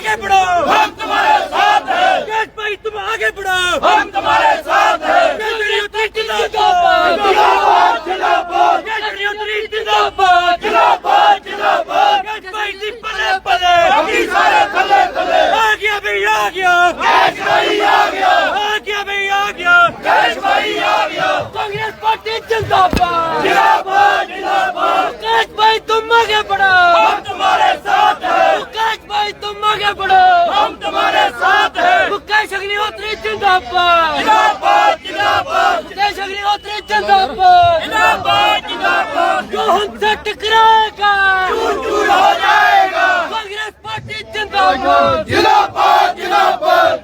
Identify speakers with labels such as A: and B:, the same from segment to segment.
A: आगे बढ़ो,
B: हम तुम्हारे साथ हैं।
A: कैश भाई तुम आगे बढ़ो,
B: हम तुम्हारे साथ हैं।
A: केजरी उतरी जिंदाबाद,
B: जिंदाबाद जिंदाबाद
A: केजरी उतरी जिंदाबाद,
B: जिंदाबाद जिंदाबाद।
A: कैश भाई जी पले पले,
B: बाकी सारे थले थले।
A: आ गया भाई आ गया,
B: कैश भाई आ गया,
A: आ गया भाई आ गया,
B: कैश भाई आ गया।
A: कांग्रेस पार्टी जिंदाबाद,
B: जिंदाबाद जिंदाबाद।
A: कैश भाई तुम आगे बढ़ो,
B: हम तुम्हारे साथ हैं।
A: कैश भाई तुम आगे बढ़ो,
B: हम तुम्हारे साथ हैं।
A: मुकेश अग्निहोत्री जिंदाबाद,
B: जिंदाबाद जिंदाबाद
A: मुकेश अग्निहोत्री जिंदाबाद,
B: जिंदाबाद जिंदाबाद।
A: जो हमसे टकराएगा
B: चूर चूर हो जाएगा।
A: कांग्रेस पार्टी जिंदाबाद।
B: जिंदाबाद जिंदाबाद।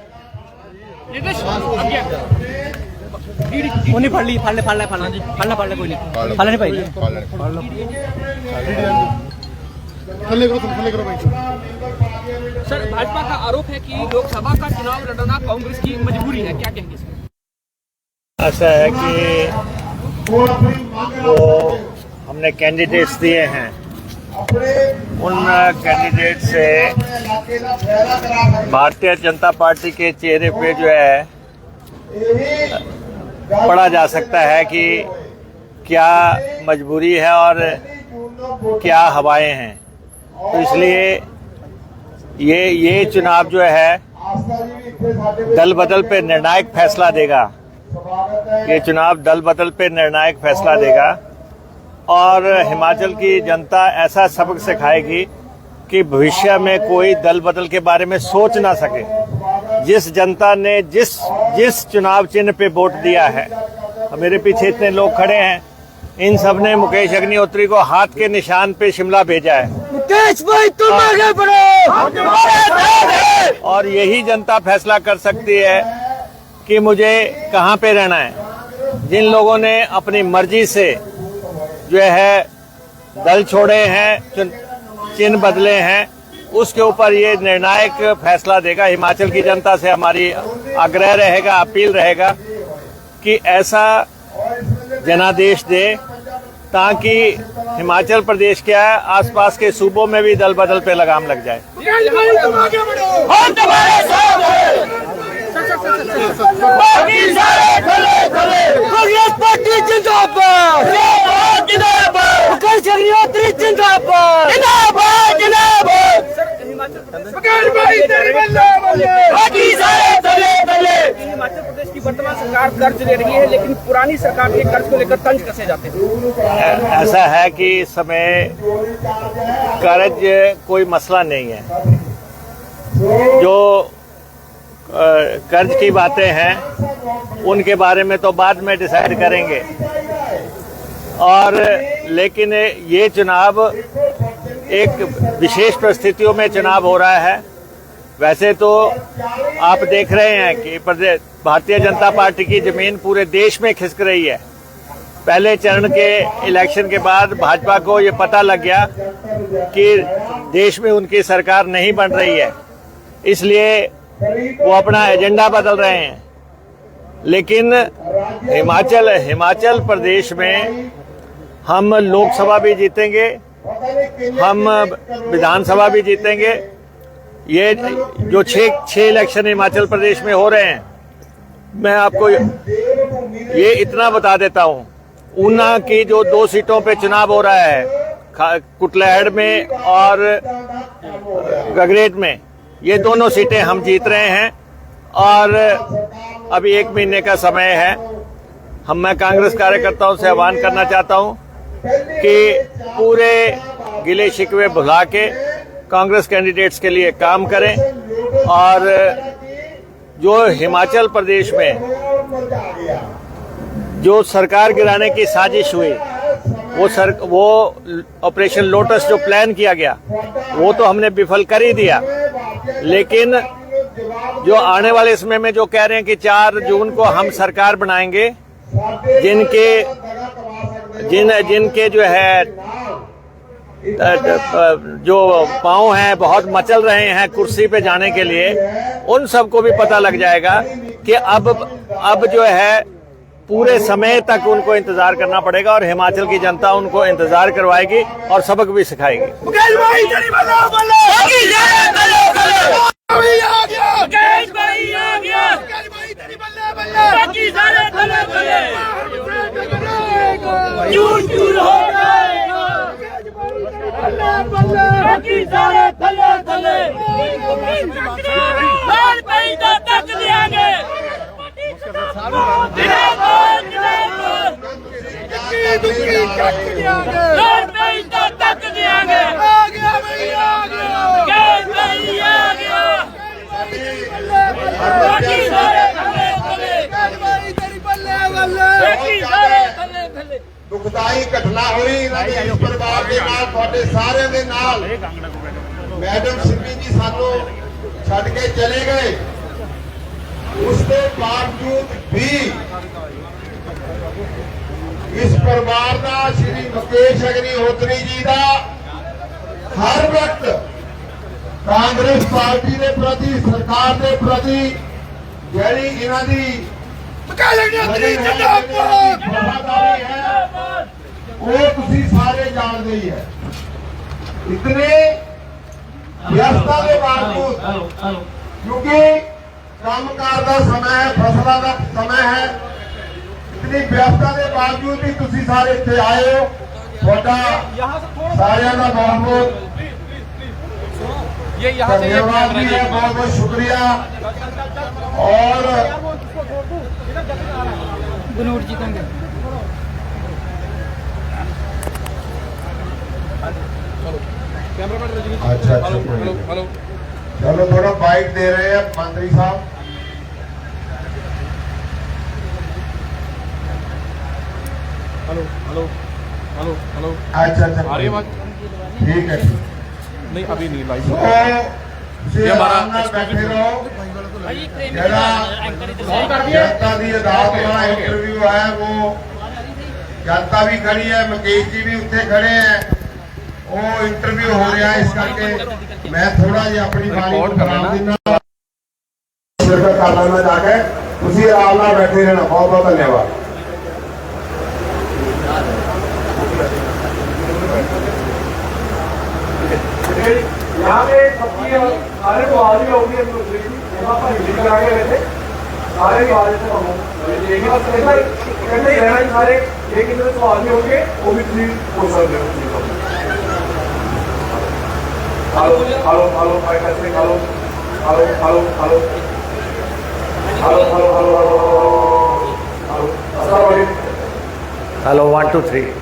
C: ਉਹਨੇ ਫੜ ਲਈ ਫੜਨਾ ਕੋਈ ਨਹੀਂ ਫੜਨਾ ਨਹੀਂ ਭਾਈ
D: सर भाजपा का आरोप है कि लोकसभा का चुनाव लड़ना कांग्रेस की मजबूरी है, क्या कहेंगे सर?
E: ऐसा है कि वो हमने कैंडिडेट्स दिए हैं, उन कैंडिडेट से भारतीय जनता पार्टी के चेहरे पे जो है पढ़ा जा सकता है कि क्या मजबूरी है और क्या हवाएं हैं। तो इसलिए ये चुनाव जो है दल बदल पे निर्णायक फैसला देगा। ये चुनाव दल बदल पे निर्णायक फैसला देगा और हिमाचल की जनता ऐसा सबक सिखाएगी कि भविष्य में कोई दल बदल के बारे में सोच ना सके। जिस जनता ने जिस चुनाव चिन्ह पे वोट दिया है, मेरे पीछे इतने लोग खड़े हैं, इन सब ने मुकेश अग्निहोत्री को हाथ के निशान पे शिमला भेजा है।
A: मुकेश भाई तुम आगे बढ़ो,
B: हम तुम्हारे साथ हैं।
E: और यही जनता फैसला कर सकती है कि मुझे कहाँ पे रहना है। जिन लोगों ने अपनी मर्जी से जो है दल छोड़े हैं, चिन्ह बदले हैं, उसके ऊपर ये निर्णायक फैसला देगा। हिमाचल की जनता से हमारी आग्रह रहेगा, अपील रहेगा कि ऐसा जनादेश दे ताकि हिमाचल प्रदेश के आसपास के सूबों में भी दल बदल पे लगाम लग जाए।
B: हम तुम्हारे साथ हैं। बाकी सारे थले थले।
A: कांग्रेस पार्टी जिंदाबाद,
B: जिंदाबाद जिंदाबाद
A: मुकेश अग्निहोत्री जिंदाबाद,
B: जिंदाबाद जिंदाबाद। कैश भाई तेरी बल्ले बल्ले। बाकी सारे थले थले।
D: हिमाचल प्रदेश की वर्तमान सरकार कर्ज ले रही है, लेकिन पुरानी सरकार के कर्ज को लेकर तंज कसे जाते हैं।
E: ऐसा है कि इस समय कर्ज कोई मसला नहीं है। जो कर्ज की बातें हैं उनके बारे में तो बाद में डिसाइड करेंगे। और लेकिन ये चुनाव एक विशेष परिस्थितियों में चुनाव हो रहा है। वैसे तो आप देख रहे हैं कि भारतीय जनता पार्टी की जमीन पूरे देश में खिसक रही है। पहले चरण के इलेक्शन के बाद भाजपा को ये पता लग गया कि देश में उनकी सरकार नहीं बन रही है, इसलिए वो अपना एजेंडा बदल रहे हैं। लेकिन हिमाचल प्रदेश में हम लोकसभा भी जीतेंगे, हम विधानसभा भी जीतेंगे। ये जो छह इलेक्शन हिमाचल प्रदेश में हो रहे हैं, मैं आपको ये इतना बता देता हूँ, ऊना की जो 2 सीटों पे चुनाव हो रहा है, कुटलैहड़ में और गगरेट में, ये दोनों सीटें हम जीत रहे हैं। और अभी 1 महीने का समय है। मैं कांग्रेस कार्यकर्ताओं से आह्वान करना चाहता हूं कि पूरे गिले शिकवे भुला के कांग्रेस कैंडिडेट्स के लिए काम करें। और जो हिमाचल प्रदेश में जो सरकार गिराने की साजिश हुई, वो ऑपरेशन लोटस जो प्लान किया गया, वो तो हमने विफल कर ही दिया। लेकिन जो आने वाले समय में जो कह रहे हैं कि 4 जून को हम सरकार बनाएंगे, जिनके जो है जो पांव हैं बहुत मचल रहे हैं कुर्सी पे जाने के लिए, उन सबको भी पता लग जाएगा कि अब जो है पूरे समय तक उनको इंतजार करना पड़ेगा और हिमाचल की जनता उनको इंतजार करवाएगी और सबक भी सिखाएगी।
B: मुकेश भाई तेरी बल्ले बल्ले बाकी सारे बल्ले बल्ले आ गया मुकेश भाई आ गया मुकेश भाई तेरी बल्ले बल्ले बाकी सारे बल्ले बल्ले चूर चूर हो जाएगा बल्ले बल्ले बाकी सारे थल्ले थल्ले लाल भाई तो तक देंगे लाल भाई तो तक देंगे आ गया भाई आ गया भाई आ गया बाकी सारे थल्ले थल्ले भाई तेरी बल्ले बल्ले बाकी सारे थल्ले थल्ले
F: ਦੁਖਦਾਈ ਘਟਨਾ ਹੋਈ ਇਹਨਾਂ ਦੇ ਇਸ ਪਰਿਵਾਰ ਦੇ ਨਾਲ ਤੁਹਾਡੇ ਸਾਰਿਆਂ ਦੇ ਨਾਲ ਮੈਡਮ ਸਿੱਧੀ ਜੀ ਸਾਨੂੰ ਛੱਡ ਕੇ ਚਲੇ ਗਏ ਉਸ ਦੇ ਬਾਵਜੂਦ ਵੀ ਇਸ ਪਰਿਵਾਰ ਦਾ ਸ਼੍ਰੀ ਮੁਕੇਸ਼ ਅਗਨੀਹੋਤਰੀ ਜੀ ਦਾ ਹਰ ਵਕਤ ਕਾਂਗਰਸ ਪਾਰਟੀ ਦੇ ਪ੍ਰਤੀ ਸਰਕਾਰ ਦੇ ਪ੍ਰਤੀ ਜਿਹੜੀ ਇਹਨਾਂ ਦੀ ਵਫਾਦਾਰੀ ਹੈ ਉਹ ਤੁਸੀਂ ਸਾਰੇ ਜਾਣਦੇ ਹੀ ਹੈ ਇਤਨੇ ਵਿਅਸਤਾ ਦੇ ਬਾਵਜੂਦ ਕਿਉਂਕਿ ਕੰਮਕਾਰ ਦਾ ਸਮਾਂ ਹੈ ਫਸਲਾਂ ਦਾ ਸਮਾਂ ਹੈ ਇਤਨੀ ਵਿਅਸਤਾ ਦੇ ਬਾਵਜੂਦ ਵੀ ਤੁਸੀਂ ਸਾਰੇ ਇੱਥੇ ਆਏ ਹੋ ਤੁਹਾਡਾ ਸਾਰਿਆਂ ਦਾ ਬਹੁਤ ਬਹੁਤ धन्यवाद भी है बहुत बहुत शुक्रिया और
C: बनूर जीतेंगे।
F: अच्छा चलो थोड़ा बाइट दे रहे हैं मंत्री साहब।
G: हेलो हेलो हेलो हेलो
F: अच्छा
G: आ रही है आवाज?
F: ठीक है
G: नहीं अभी नहीं लाइव
F: ये हमारा बैठे रहो जनता की अदालत वाला इंटरव्यू है वो जनता भी खड़ी है मुकेश जी भी उत्थे खड़े हैं वो इंटरव्यू हो रहा है इस करके मैं थोड़ा जी अपनी बारी करा देना शिरकत कर लेना जाके उसी आराम नाल बैठे रहना। बहुत बहुत धन्यवाद।
B: यहाँ पे सबकी सारे को आवाज़ होगी यहाँ पर हिंदी करा के रहते सारे की आवाज़ से हम एक ही बात कहते ही रहना सारे एक ही तो आदमी होंगे वो भी फ्री हो सकते हो। हेलो हेलो हेलो भाई कैसे hello hello hello hello hello hello hello hello अस्सलाम वालेकुम।
E: हेलो 1 2 3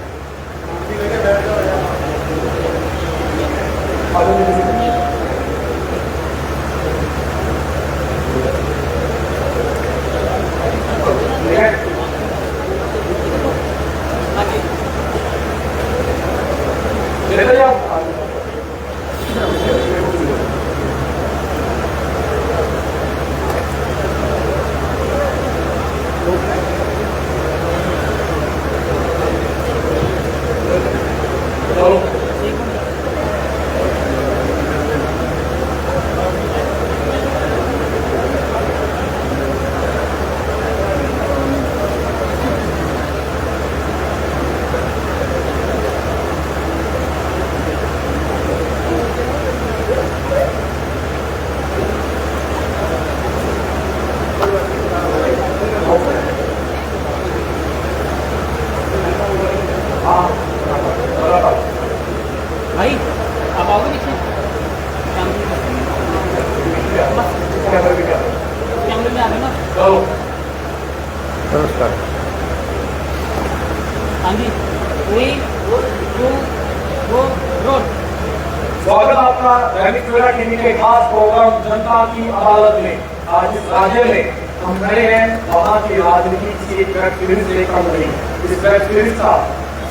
C: भाई आप आओगे नीचे कैमरे में आ गए ना।
E: नमस्कार।
C: हाँ जी 3 2 रोड।
B: स्वागत आपका दैनिक सवेरा टीवी के खास प्रोग्राम जनता की अदालत में। आज इस राज्य में हम खड़े हैं वहाँ की राजनीति की एक वेब सीरीज लेकर हम रही। इस वेब सीरीज का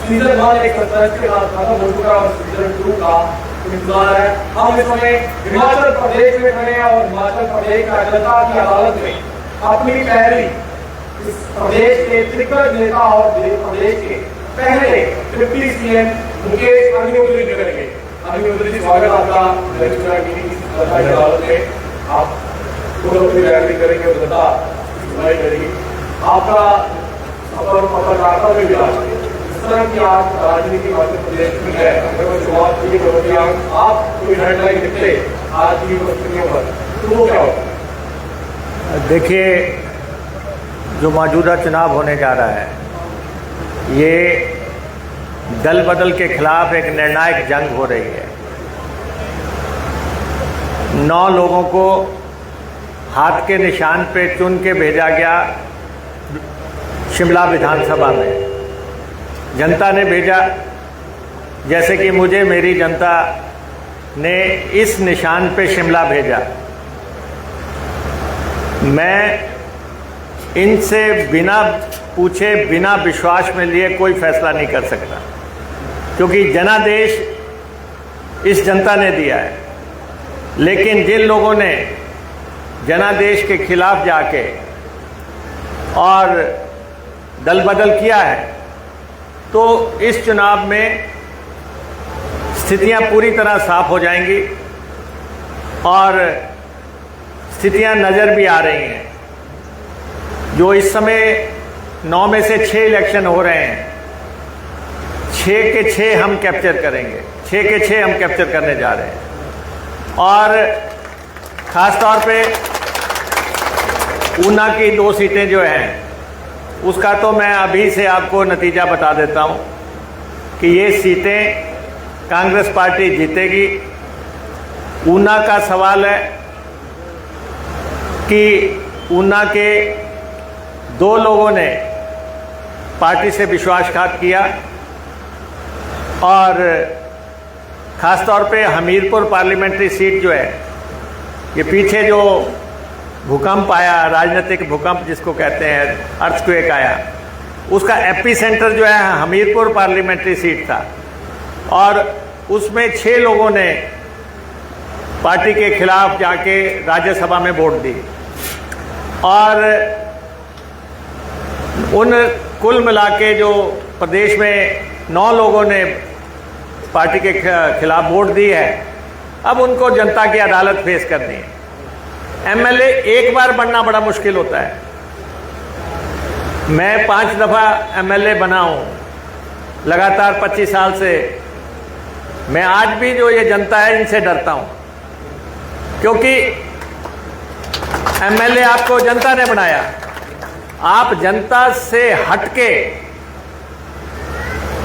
B: सीजन 1 एक सप्ताह के बाद खत्म हो चुका और सीजन 2 का इंतजार है। हम इस समय हिमाचल प्रदेश में खड़े हैं और हिमाचल प्रदेश का जनता की अदालत में अपनी पहली इस प्रदेश के दिग्गज नेता और प्रदेश के पहले डिप्टी सीएम मुकेश अग्निहोत्री जी करेंगे। अग्निहोत्री जी स्वागत आपका दैनिक सवेरा टीवी की अदालत में। आप अपनी तैयारी करेंगे और जनता सुनाई करेगी। आपका पत्रकारिता में भी आज इस तरह की आज राजनीति मध्य प्रदेश में है। अगर वो शुरुआत की तो आप कोई हेडलाइन लिखते आज की परिस्थितियों पर तो वो क्या होता?
E: देखिए, जो मौजूदा चुनाव होने जा रहा है ये दल बदल के खिलाफ एक निर्णायक जंग हो रही है। 9 लोगों को हाथ के निशान पे चुन के भेजा गया शिमला विधानसभा में। जनता ने भेजा, जैसे कि मुझे मेरी जनता ने इस निशान पे शिमला भेजा। मैं इनसे बिना पूछे, बिना विश्वास में लिए कोई फैसला नहीं कर सकता, क्योंकि जनादेश इस जनता ने दिया है। लेकिन जिन लोगों ने जनादेश के खिलाफ जाके और दल बदल किया है, तो इस चुनाव में स्थितियां पूरी तरह साफ हो जाएंगी और स्थितियां नज़र भी आ रही हैं। जो इस समय 9 में से 6 इलेक्शन हो रहे हैं, 6 के 6 हम कैप्चर करेंगे, 6 के 6 हम कैप्चर करने जा रहे हैं। और ख़ास तौर पे ऊना की 2 सीटें जो हैं, उसका तो मैं अभी से आपको नतीजा बता देता हूं कि ये सीटें कांग्रेस पार्टी जीतेगी। ऊना का सवाल है कि ऊना के 2 लोगों ने पार्टी से विश्वासघात किया और ख़ास तौर पे हमीरपुर पार्लियामेंट्री सीट जो है, ये पीछे जो भूकंप आया, राजनीतिक भूकंप जिसको कहते हैं, अर्थक्वेक आया, उसका एपी सेंटर जो है हमीरपुर पार्लियामेंट्री सीट था और उसमें 6 लोगों ने पार्टी के खिलाफ जाके राज्यसभा में वोट दी। और उन कुल मिला के जो प्रदेश में 9 लोगों ने पार्टी के खिलाफ वोट दी है, अब उनको जनता की अदालत फेस करनी है। एमएलए एक बार बनना बड़ा मुश्किल होता है। मैं 5 दफ़ा एमएलए बना हूँ लगातार 25 साल से। मैं आज भी जो ये जनता है इनसे डरता हूँ, क्योंकि एमएलए आपको जनता ने बनाया। आप जनता से हटके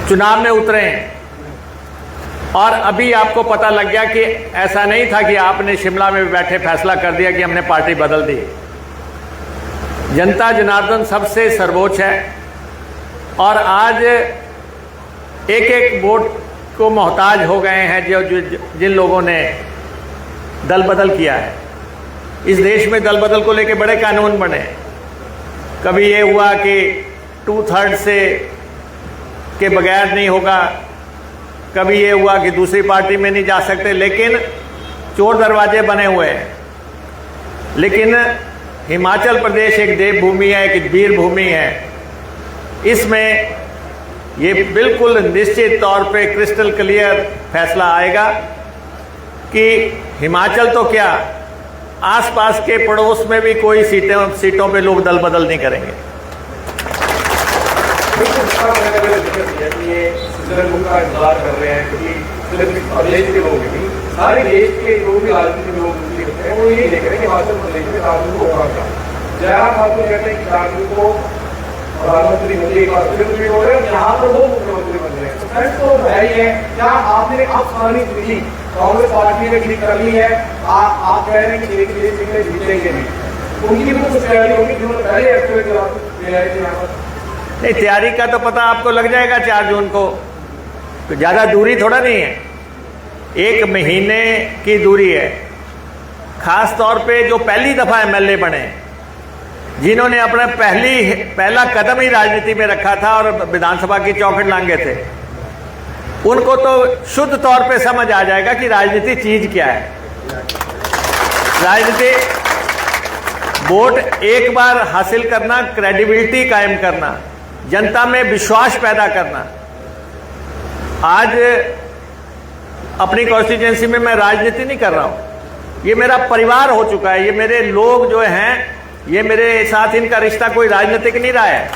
E: चुनाव में उतरे हैं और अभी आपको पता लग गया कि ऐसा नहीं था कि आपने शिमला में बैठे फैसला कर दिया कि हमने पार्टी बदल दी। जनता जनार्दन सबसे सर्वोच्च है और आज एक वोट को मोहताज हो गए हैं जो जिन लोगों ने दल बदल किया है। इस देश में दल बदल को लेकर बड़े कानून बने। कभी ये हुआ कि 2/3 से के बगैर नहीं होगा, कभी ये हुआ कि दूसरी पार्टी में नहीं जा सकते, लेकिन चोर दरवाजे बने हुए हैं। लेकिन हिमाचल प्रदेश एक देवभूमि है, एक वीर भूमि है। इसमें ये बिल्कुल निश्चित तौर पे क्रिस्टल क्लियर फैसला आएगा कि हिमाचल तो क्या, आसपास के पड़ोस में भी कोई सीटों पे लोग दल बदल नहीं करेंगे।
B: का इंतजार कर रहे हैं, क्योंकि सिर्फ प्रदेश के लोग नहीं, सारे देश के जो भी राजनीतिक लोग हैं वो यही देख रहे हैं कि हिमाचल प्रदेश में राजनीति को होगा क्या। जयराम ठाकुर कहते हैं कि राजनीति को प्रधानमंत्री मोदी एक बार फिर रिपीट हो रहे हैं, यहाँ पर वो मुख्यमंत्री बन रहे हैं। तो है ही है, क्या आपने अब सारी स्थिति कांग्रेस पार्टी ने ठीक कर ली है? आप कह रहे हैं कि एक सीटें जीतेंगे नहीं, उनकी भी कुछ तैयारी होगी जिन्होंने पहले एक्चुअली तैयारी थी यहाँ पर।
E: नहीं, तैयारी का तो पता आपको लग जाएगा 4 जून को। तो ज़्यादा दूरी थोड़ा नहीं है, 1 महीने की दूरी है। खास तौर पे जो पहली दफ़ा एमएलए बने, जिन्होंने अपना पहला कदम ही राजनीति में रखा था और विधानसभा की चौखट लांघे थे, उनको तो शुद्ध तौर पे समझ आ जाएगा कि राजनीति चीज क्या है। राजनीति वोट एक बार हासिल करना, क्रेडिबिलिटी कायम करना, जनता में विश्वास पैदा करना। आज अपनी कॉन्स्टिट्यूएंसी में मैं राजनीति नहीं कर रहा हूं, ये मेरा परिवार हो चुका है। ये मेरे लोग जो हैं, ये मेरे साथ, इनका रिश्ता कोई राजनीतिक नहीं रहा है।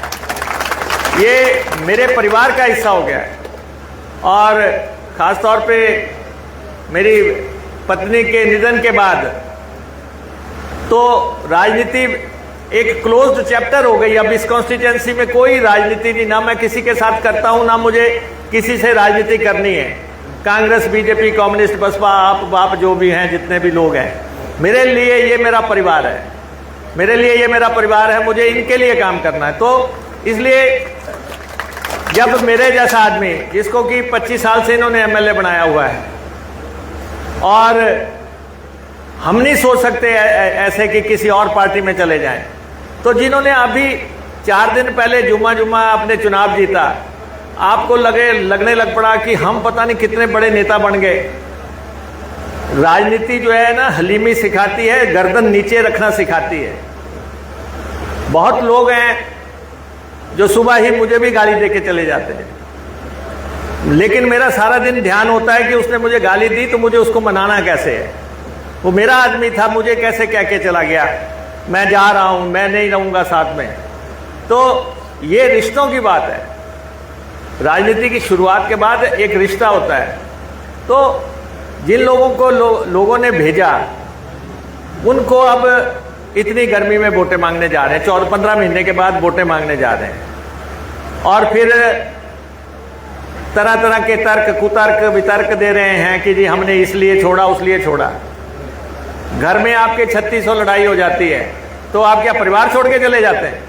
E: ये मेरे परिवार का हिस्सा हो गया है। और ख़ास तौर पे मेरी पत्नी के निधन के बाद तो राजनीति एक क्लोज्ड चैप्टर हो गई। अब इस कॉन्स्टिट्यूएंसी में कोई राजनीति नहीं, ना मैं किसी के साथ करता हूं, ना मुझे किसी से राजनीति करनी है। कांग्रेस, बीजेपी, कम्युनिस्ट, बसपा, आप बाप जो भी हैं, जितने भी लोग हैं, मेरे लिए ये मेरा परिवार है, मेरे लिए ये मेरा परिवार है। मुझे इनके लिए काम करना है। तो इसलिए जब मेरे जैसा आदमी, जिसको कि 25 साल से इन्होंने एमएलए बनाया हुआ है, और हम नहीं सोच सकते ऐसे कि किसी और पार्टी में चले जाएं, तो जिन्होंने अभी 4 दिन पहले जुम्मा अपने चुनाव जीता, आपको लगने लग पड़ा कि हम पता नहीं कितने बड़े नेता बन गए। राजनीति जो है ना, हलीमी सिखाती है, गर्दन नीचे रखना सिखाती है। बहुत लोग हैं जो सुबह ही मुझे भी गाली देके चले जाते हैं, लेकिन मेरा सारा दिन ध्यान होता है कि उसने मुझे गाली दी तो मुझे उसको मनाना कैसे है। वो मेरा आदमी था, मुझे कैसे कह के चला गया, मैं जा रहा हूं, मैं नहीं रहूंगा साथ में। तो ये रिश्तों की बात है। राजनीति की शुरुआत के बाद एक रिश्ता होता है। तो जिन लोगों को लोगों ने भेजा, उनको अब इतनी गर्मी में वोटें मांगने जा रहे हैं, 14-15 महीने के बाद वोटें मांगने जा रहे हैं, और फिर तरह तरह के तर्क, कुतर्क, वितर्क दे रहे हैं कि जी हमने इसलिए छोड़ा, उसलिए छोड़ा। घर में आपके 3600 लड़ाई हो जाती है, तो आप क्या परिवार छोड़ के चले जाते हैं?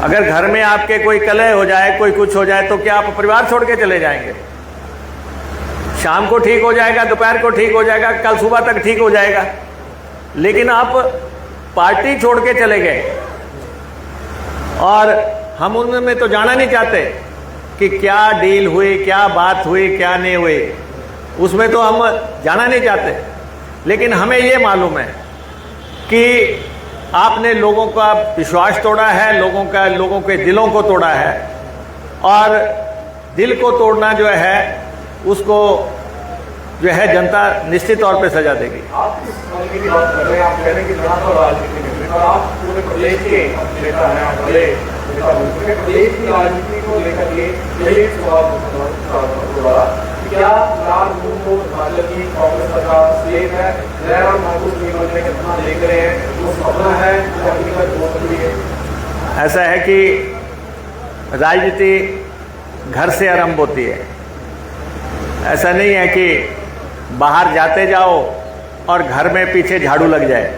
E: अगर घर में आपके कोई कलह हो जाए, कोई कुछ हो जाए, तो क्या आप परिवार छोड़ के चले जाएंगे? शाम को ठीक हो जाएगा, दोपहर को ठीक हो जाएगा, कल सुबह तक ठीक हो जाएगा, लेकिन आप पार्टी छोड़ के चले गए। और हम उनमें तो जाना नहीं चाहते कि क्या डील हुई, क्या बात हुई, क्या नहीं हुई, उसमें तो हम जाना नहीं चाहते। लेकिन हमें ये मालूम है कि आपने लोगों का विश्वास तोड़ा है, लोगों के दिलों को तोड़ा है, और दिल को तोड़ना जो है उसको जो है जनता निश्चित तौर पे सजा देगी।
B: आप इस मामले की बात कर रहे हैं, आप कह रहे हैं कि लड़ा तो राजनीति में, और आप पूरे प्रदेश के नेता हैं, बड़े नेता बोल रहे हैं, प्रदेश की राजनीति को लेकर के यही एक सवाल दोबारा, क्या लाल मुंह को हिमाचल की कांग्रेस सरकार सेफ है? जयराम ठाकुर जी बनने के सपना देख रहे हैं, वो सपना है या हकीकत हो सकती है?
E: ऐसा है कि राजनीति घर से आरंभ होती है। ऐसा नहीं है कि बाहर जाते जाओ और घर में पीछे झाड़ू लग जाए।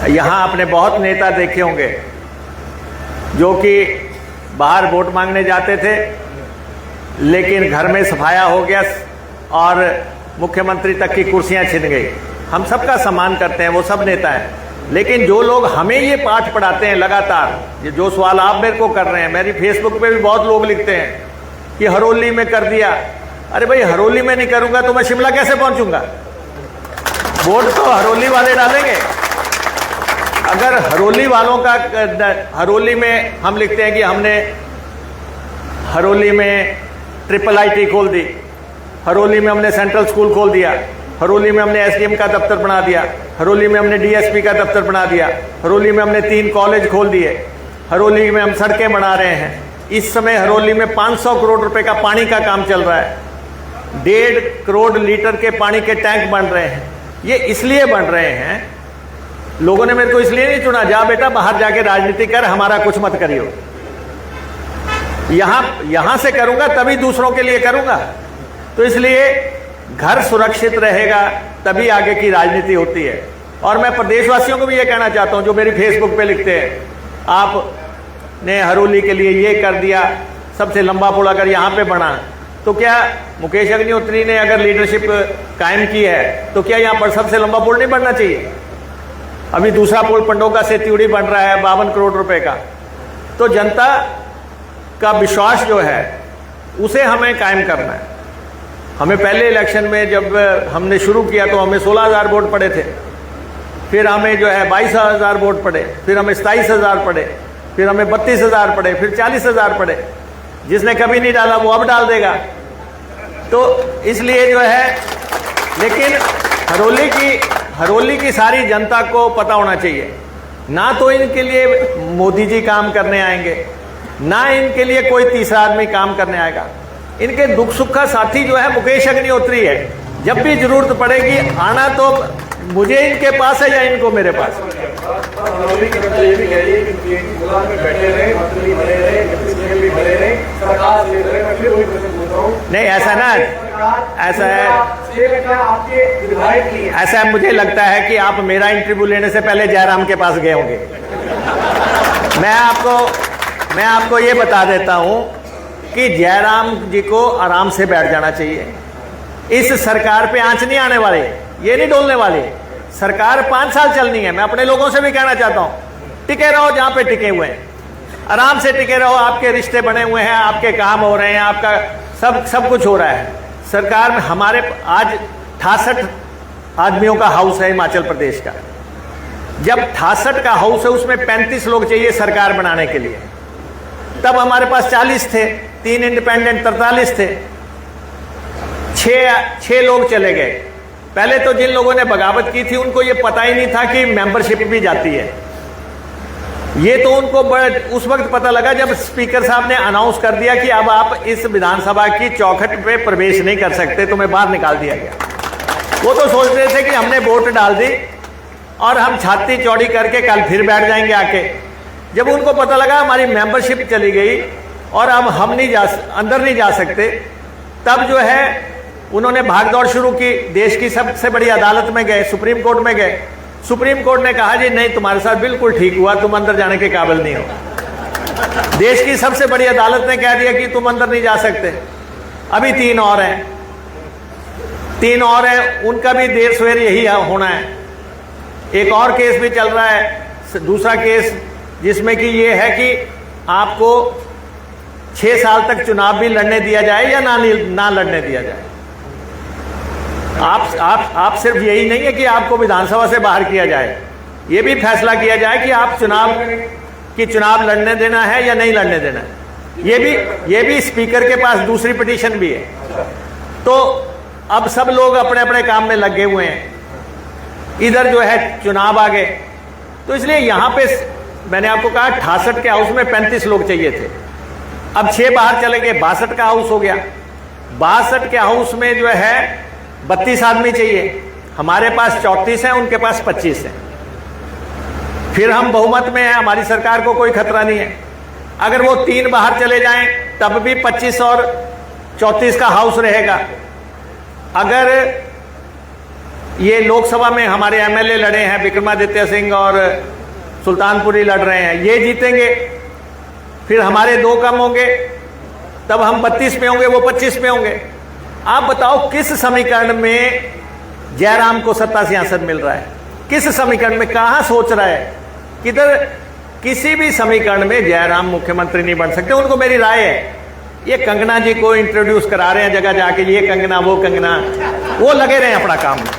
E: यहाँ आपने बहुत नेता देखे होंगे जो कि बाहर वोट मांगने जाते थे, लेकिन घर में सफाया हो गया और मुख्यमंत्री तक की कुर्सियां छिन गई। हम सबका सम्मान करते हैं, वो सब नेता हैं, लेकिन जो लोग हमें ये पाठ पढ़ाते हैं लगातार, ये जो सवाल आप मेरे को कर रहे हैं, मेरी फेसबुक पे भी बहुत लोग लिखते हैं कि हरोली में कर दिया। अरे भाई, हरोली में नहीं करूंगा तो मैं शिमला कैसे पहुंचूंगा? वोट तो हरोली वाले डालेंगे। अगर हरोली वालों का, हरोली में हम लिखते हैं कि हमने हरोली में IIIT खोल दी, हरोली में हमने सेंट्रल स्कूल खोल दिया, हरोली में हमने SDM का दफ्तर बना दिया, हरोली में हमने DSP का दफ्तर बना दिया, हरोली में हमने 3 कॉलेज खोल दिए, हरोली में हम सड़कें बना रहे हैं। इस समय हरोली में 500 करोड़ रुपए का पानी का काम चल रहा है, 1.5 करोड़ लीटर के पानी के टैंक बन रहे हैं। ये इसलिए बन रहे हैं, लोगों ने मेरे को इसलिए नहीं चुना, जा बेटा बाहर जाके राजनीति कर, हमारा कुछ मत करियो। यहां से करूंगा तभी दूसरों के लिए करूंगा। तो इसलिए घर सुरक्षित रहेगा तभी आगे की राजनीति होती है। और मैं प्रदेशवासियों को भी ये कहना चाहता हूं जो मेरी फेसबुक पे लिखते हैं, आपने हरोली के लिए ये कर दिया, सबसे लंबा पुल अगर यहाँ पे बना, तो क्या मुकेश अग्निहोत्री ने अगर लीडरशिप कायम की है तो क्या यहाँ पर सबसे लंबा पुल नहीं बनना चाहिए? अभी दूसरा पुल पंडोका से त्यूड़ी बन रहा है 52 करोड़ रुपए का। तो जनता का विश्वास जो है उसे हमें कायम करना है। हमें पहले इलेक्शन में जब हमने शुरू किया तो हमें 16,000 वोट पड़े थे, फिर हमें जो है 22,000 वोट पड़े, फिर हमें 27,000 पड़े, फिर हमें 32,000 पड़े, फिर 40,000 पड़े। जिसने कभी नहीं डाला वो अब डाल देगा। तो इसलिए जो है, लेकिन हरोली की सारी जनता को पता होना चाहिए ना तो इनके लिए मोदी जी काम करने आएंगे, ना इनके लिए कोई तीसरा आदमी काम करने आएगा। इनके दुख सुख का साथी जो है मुकेश अग्निहोत्री है। जब भी जरूरत पड़ेगी आना तो मुझे इनके पास है या इनको मेरे पास।
B: मनोहरी कविता ये भी कह रही है कि गुलाम में बैठे रहे, मंत्री बने रहे, डिप्टी भी बने रहे, सरकार से रहे। मैं फिर वही प्रश्न पूछ रहा हूँ,
E: नहीं ऐसा ना, ऐसा है,
B: आपके विधायक नहीं है।
E: ऐसा है, मुझे लगता है कि आप मेरा इंटरव्यू लेने से पहले जयराम के पास गए होंगे। मैं आपको ये बता देता हूं कि जयराम जी को आराम से बैठ जाना चाहिए। इस सरकार पे आंच नहीं आने वाले, ये नहीं डोलने वाले। सरकार 5 साल चलनी है। मैं अपने लोगों से भी कहना चाहता हूं, टिके रहो जहां पे टिके हुए हैं, आराम से टिके रहो। आपके रिश्ते बने हुए हैं, आपके काम हो रहे हैं, आपका सब कुछ हो रहा है। सरकार में हमारे आज 68 आदमियों का हाउस है हिमाचल प्रदेश का। जब 68 का हाउस है उसमें 35 लोग चाहिए सरकार बनाने के लिए। तब हमारे पास 40 थे, 3 इंडिपेंडेंट 43 थे, 6 लोग चले गए। पहले तो जिन लोगों ने बगावत की थी उनको ये पता ही नहीं था कि मेंबरशिप भी जाती है। ये तो उनको उस वक्त पता लगा जब स्पीकर साहब ने अनाउंस कर दिया कि अब आप इस विधानसभा की चौखट पे प्रवेश नहीं कर सकते, तुम्हें बाहर निकाल दिया गया। वो तो सोच रहे थे कि हमने वोट डाल दी और हम छाती चौड़ी करके कल फिर बैठ जाएंगे आके। जब उनको पता लगा हमारी मेंबरशिप चली गई और अब हम अंदर नहीं जा सकते, तब जो है उन्होंने भागदौड़ शुरू की। देश की सबसे बड़ी अदालत में गए, सुप्रीम कोर्ट में गए। सुप्रीम कोर्ट ने कहा जी नहीं, तुम्हारे साथ बिल्कुल ठीक हुआ, तुम अंदर जाने के काबिल नहीं हो। देश की सबसे बड़ी अदालत ने कह दिया कि तुम अंदर नहीं जा सकते। अभी 3 और हैं, 3 और हैं, उनका भी देर सवेर यही होना है। एक और केस भी चल रहा है, दूसरा केस, जिसमें कि ये है कि आपको 6 साल तक चुनाव भी लड़ने दिया जाए या ना लड़ने दिया जाए। आप सिर्फ यही नहीं है कि आपको विधानसभा से बाहर किया जाए, ये भी फैसला किया जाए कि आप चुनाव लड़ने देना है या नहीं लड़ने देना है। ये भी स्पीकर के पास दूसरी पिटीशन भी है। तो अब सब लोग अपने अपने काम में लगे हुए हैं। इधर जो है चुनाव आ गए, तो इसलिए यहां पे मैंने आपको कहा 68 के हाउस में 35 लोग चाहिए थे। अब 6 बाहर चले गए, 62 का हाउस हो गया। 62 के हाउस में जो है 32 आदमी चाहिए। हमारे पास 34 हैं, उनके पास 25 हैं। फिर हम बहुमत में हैं, हमारी सरकार को कोई खतरा नहीं है। अगर वो 3 बाहर चले जाएं तब भी 25 और 34 का हाउस रहेगा। अगर ये लोकसभा में हमारे एमएलए लड़े हैं, विक्रमादित्य सिंह और सुल्तानपुरी लड़ रहे हैं, ये जीतेंगे, फिर हमारे 2 कम होंगे, तब हम 32 पे होंगे, वो 25 पे होंगे। आप बताओ किस समीकरण में जयराम को सत्ता सिंहासन मिल रहा है? किस समीकरण में, कहां सोच रहा है? किधर? किसी भी समीकरण में जयराम मुख्यमंत्री नहीं बन सकते। उनको मेरी राय है, ये कंगना जी को इंट्रोड्यूस करा रहे हैं जगह जाके, ये कंगना वो कंगना, वो लगे रहे अपना काम में,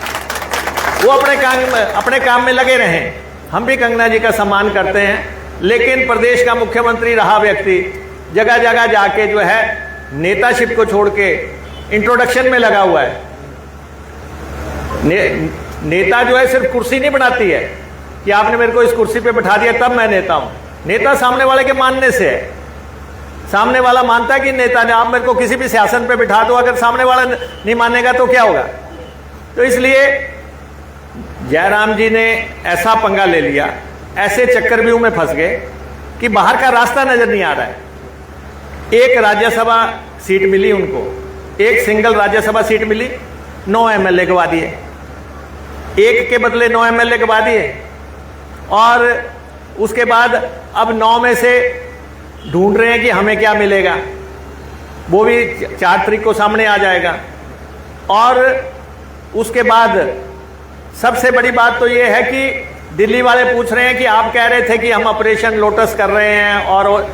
E: वो अपने काम में लगे रहे। हम भी कंगना जी का सम्मान करते हैं, लेकिन प्रदेश का मुख्यमंत्री रहा व्यक्ति जगह जगह जाके जो है नेताशिप को छोड़ के इंट्रोडक्शन में लगा हुआ है। नेता जो है सिर्फ कुर्सी नहीं बनाती है कि आपने मेरे को इस कुर्सी पे बैठा दिया तब मैं नेता हूं। नेता सामने वाले के मानने से है। सामने वाला मानता है कि नेता ने, आप मेरे को किसी भी सियासन पे बिठा दो, अगर सामने वाला नहीं मानेगा तो क्या होगा? तो इसलिए जयराम जी ने ऐसा पंगा ले लिया, ऐसे चक्रव्यूह में फंस गए कि बाहर का रास्ता नजर नहीं आ रहा है। एक राज्यसभा सीट मिली उनको, एक सिंगल राज्यसभा सीट मिली, 9 एमएलए गवा दिए, एक के बदले 9 एमएलए गवा दिए। और उसके बाद अब 9 में से ढूंढ रहे हैं कि हमें क्या मिलेगा, वो भी 4 तारीख को सामने आ जाएगा। और उसके बाद सबसे बड़ी बात तो ये है कि दिल्ली वाले पूछ रहे हैं कि आप कह रहे थे कि हम ऑपरेशन लोटस कर रहे हैं, और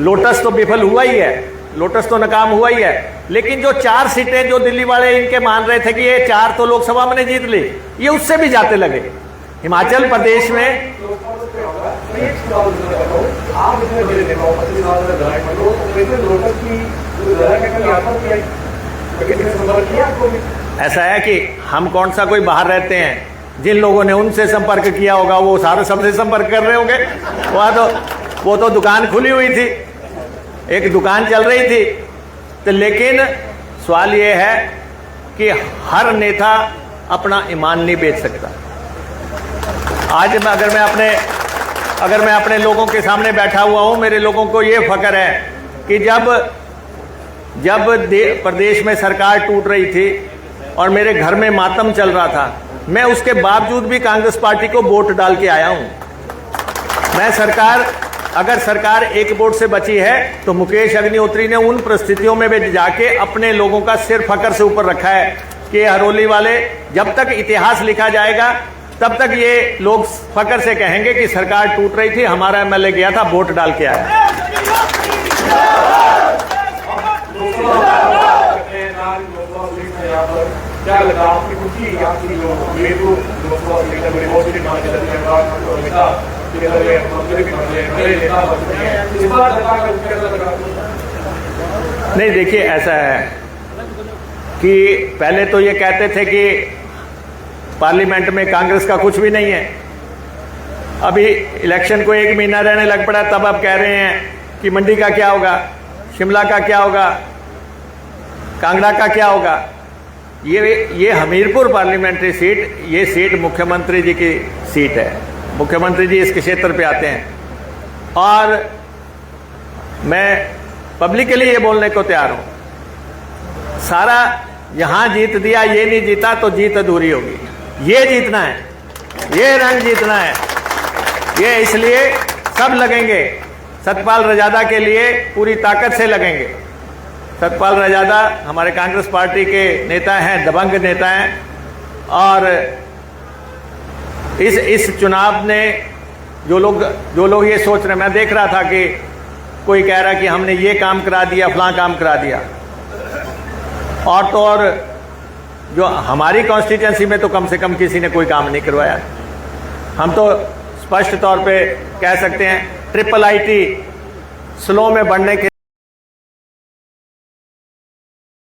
E: लोटस तो विफल हुआ ही है, लोटस तो नाकाम हुआ ही है। लेकिन जो 4 सीटें जो दिल्ली वाले इनके मान रहे थे कि ये 4 तो लोकसभा में जीत ली, ये उससे भी जाते लगे। हिमाचल प्रदेश में ऐसा है कि हम कौन सा कोई बाहर रहते हैं, जिन लोगों ने उनसे संपर्क किया होगा वो सारे सबसे संपर्क कर रहे होंगे। वो तो दुकान खुली हुई थी, एक दुकान चल रही थी। तो लेकिन सवाल ये है कि हर नेता अपना ईमान नहीं बेच सकता। आज अगर मैं अपने लोगों के सामने बैठा हुआ हूं, मेरे लोगों को ये फख्र है कि जब प्रदेश में सरकार टूट रही थी और मेरे घर में मातम चल रहा था, मैं उसके बावजूद भी कांग्रेस पार्टी को वोट डाल के आया हूं। अगर सरकार एक वोट से बची है तो मुकेश अग्निहोत्री ने उन परिस्थितियों में भी जाके अपने लोगों का सिर फकर से ऊपर रखा है कि हरोली वाले, जब तक इतिहास लिखा जाएगा तब तक ये लोग फकर से कहेंगे कि सरकार टूट रही थी, हमारा एमएलए गया था वोट डाल के आया।
B: क्या लगा आपकी खुशी आपकी जो लोकसभा सीट है बड़ी पॉजिटिव मानी जाती है,
E: नहीं देखिए, ऐसा है कि पहले तो ये कहते थे कि पार्लियामेंट में कांग्रेस का कुछ भी नहीं है। अभी इलेक्शन को 1 महीना रहने लग पड़ा, तब आप कह रहे हैं कि मंडी का क्या होगा, शिमला का क्या होगा, कांगड़ा का क्या होगा। ये हमीरपुर पार्लियामेंट्री सीट, ये सीट मुख्यमंत्री जी की सीट है। मुख्यमंत्री जी इस क्षेत्र पे आते हैं और मैं पब्लिकली ये बोलने को तैयार हूं, सारा यहां जीत दिया, ये नहीं जीता तो जीत अधूरी होगी। ये जीतना है, ये रंग जीतना है, ये इसलिए सब लगेंगे। सतपाल रजादा के लिए पूरी ताकत से लगेंगे। सतपाल रजादा हमारे कांग्रेस पार्टी के नेता हैं, दबंग नेता हैं, और इस चुनाव ने जो लोग ये सोच रहे, मैं देख रहा था कि कोई कह रहा कि हमने ये काम करा दिया, फलां काम करा दिया, और तो और जो हमारी कॉन्स्टिट्यूंसी में तो कम से कम किसी ने कोई काम नहीं करवाया। हम तो स्पष्ट तौर पे कह सकते हैं ट्रिपल आईटी स्लो में बढ़ने के